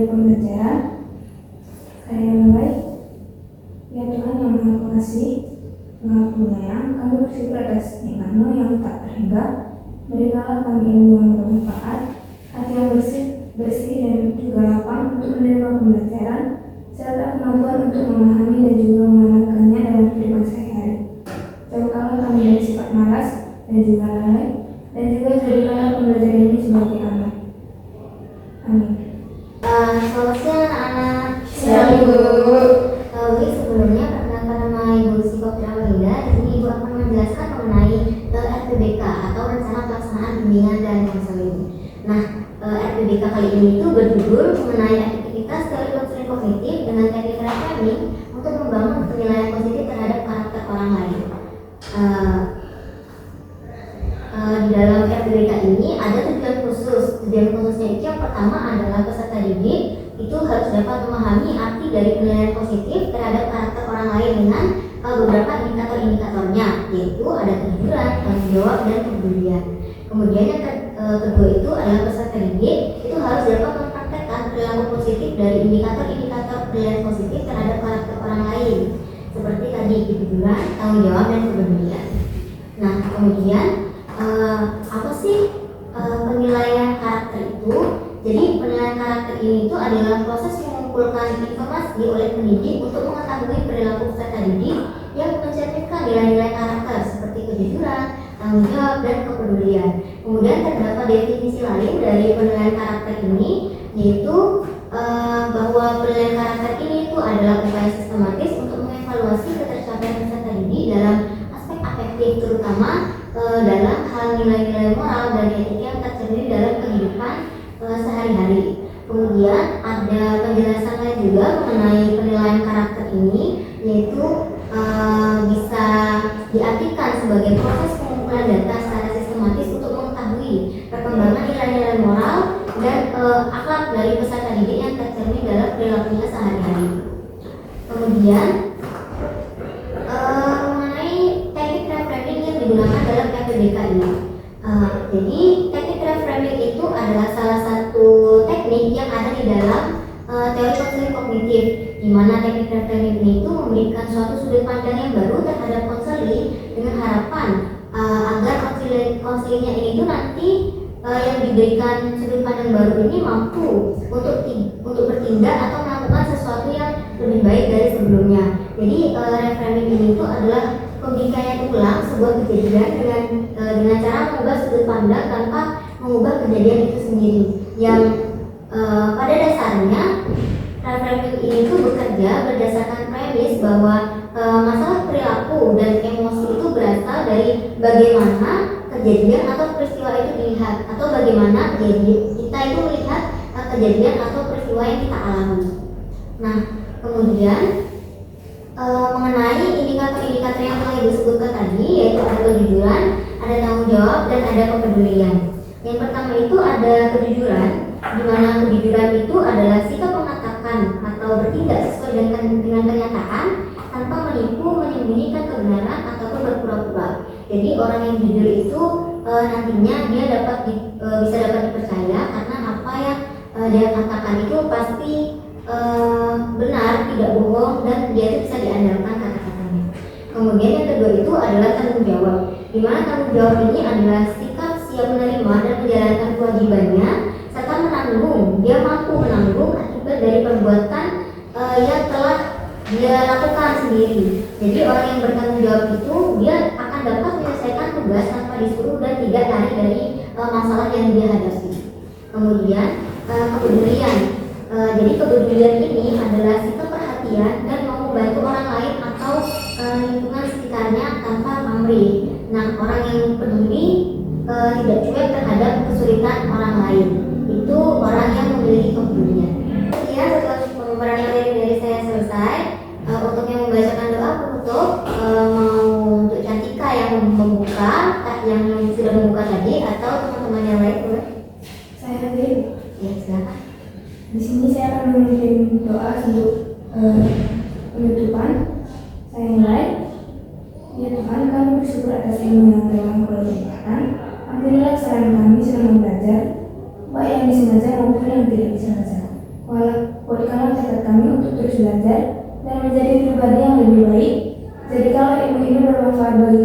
dari pembelajaran. Saya mulai. Ya Tuhan yang Maha Pengasih, Maha Penyayang, kami bersyukur atas nikmat-Mu yang tak terhingga. Berikanlah kami ilmu yang bermanfaat, hati yang bersih dan juga lapang untuk menerima pembelajaran, serta kemampuan untuk memahami dan juga mengamalkannya dalam kehidupan sehari-hari. Jauhkanlah kami dari sifat malas dan juga lalai, dan juga jadikanlah pembelajaran ini sebagai amal. Amin. Selamat siang anak-anak. Siang, Bu. Sebelumnya perkenalkan nama Ibu Sikopira Melinda. Di sini Ibu akan menjelaskan mengenai RPBK atau Rencana Pelaksanaan Bimbingan dan Konseling. Nah, RPBK kali ini itu berjudul mengenai aktivitas teori konseling kognitif dengan teknik reframing untuk membangun penilaian positif terhadap karakter orang lain. Di dalam RPBK ini ada tujuan khusus. Tujuan khususnya itu yang pertama adalah peserta didik itu harus dapat memahami arti dari penilaian positif terhadap karakter orang lain dengan beberapa indikator-indikatornya, yaitu ada kejujuran, tanggung jawab, dan kepedulian. Kemudian yang kedua itu adalah peserta didik itu harus dapat mempraktekkan perilaku positif dari indikator-indikator penilaian positif terhadap karakter orang lain, seperti tadi kejujuran, tanggung jawab, dan kepedulian. Nah, kemudian apa sih penilaian karakter itu? Jadi penilaian karakter ini itu adalah proses mengumpulkan informasi oleh pendidik untuk mengetahui perilaku peserta didik yang mencerminkan nilai-nilai karakter seperti kejujuran, tanggung jawab, dan kepedulian. Kemudian terdapat definisi lain dari penilaian karakter ini, yaitu bahwa penilaian karakter ini itu adalah upaya sistematis untuk mengevaluasi ketercapaian peserta didik dalam aspek afektif, terutama dalam hal nilai-nilai moral dan etika yang tercermin dalam kehidupan sehari-hari. Kemudian ada penjelasan lain juga mengenai penilaian karakter ini, yaitu bisa diartikan sebagai proses pengumpulan data secara sistematis untuk mengetahui perkembangan nilai-nilai moral dan akhlak dari peserta didik yang tercermin dalam perilakunya sehari-hari. Kemudian mengenai teknik reframing yang digunakan dalam RPBK ini. Jadi teknik reframing itu adalah salah satu teknik yang ada di dalam teori konseling kognitif, di mana teknik reframing itu memberikan suatu sudut pandang yang baru terhadap konseling dengan harapan agar konselingnya ini itu nanti yang diberikan sudut pandang baru ini mampu untuk bertindak atau melakukan sesuatu yang lebih baik dari sebelumnya. Jadi reframing ini itu adalah pembingkaian ulang sebuah kejadian dengan cara mengubah sudut pandang tanpa mengubah kejadian itu sendiri. Yang pada dasarnya reframing ini itu bekerja berdasarkan premis bahwa masalah perilaku dan emosi itu berasal dari bagaimana kejadian atau peristiwa itu dilihat, atau bagaimana kita itu melihat kejadian atau peristiwa yang kita alami. Nah, kemudian mengenai indikator-indikator yang telah disebutkan tadi, yaitu ada kejujuran, ada tanggung jawab, dan ada kepedulian. Yang pertama itu ada kejujuran, di mana kejujuran itu adalah sikap mengatakan atau bertindak sesuai dengan kenyataan tanpa menipu, menyembunyikan kebenaran ataupun berpura-pura. Jadi orang yang jujur itu nantinya dia bisa dapat dipercaya karena apa yang dia katakan itu pasti benar, tidak bohong, dan dia itu bisa diandalkan kata-katanya. Kemudian yang kedua itu adalah tanggung jawab, di mana tanggung jawab ini adalah sikap siap menerima dan menjalankan kewajibannya serta dia mampu menanggung akibat dari perbuatan yang telah dia lakukan sendiri. Jadi orang yang bertanggung jawab itu dia akan dapat menyelesaikan tugas tanpa disuruh dan tidak lari dari masalah yang dia hadapi. Kemudian kepedulian. Jadi kepedulian ini adalah sikap perhatian dan mau membantu orang lain atau lingkungan sekitarnya tanpa pamrih. Nah, orang yang peduli tidak cuek terhadap kesulitan orang lain. Itu orang yang memiliki kepedulian. Ya, setelah pemaparan materi dari saya selesai, untuk yang membacakan doa penutup mau untuk Cantika yang membuka, yang sudah membuka tadi, atau teman-teman yang lain boleh? Saya hadir. Ya, silakan. Di sini saya akan memimpin doa untuk penutupan. Saya mulai. Ya Tuhan, kami bersyukur atas ilmu yang telah Kau berikan. Ampunilah kesalahan kami selama belajar, baik yang disengaja maupun yang tidak disengaja. Walau menyala tekad kami untuk terus belajar dan menjadi pribadi yang lebih baik. Jadi kalau ilmu ini bermanfaat bagi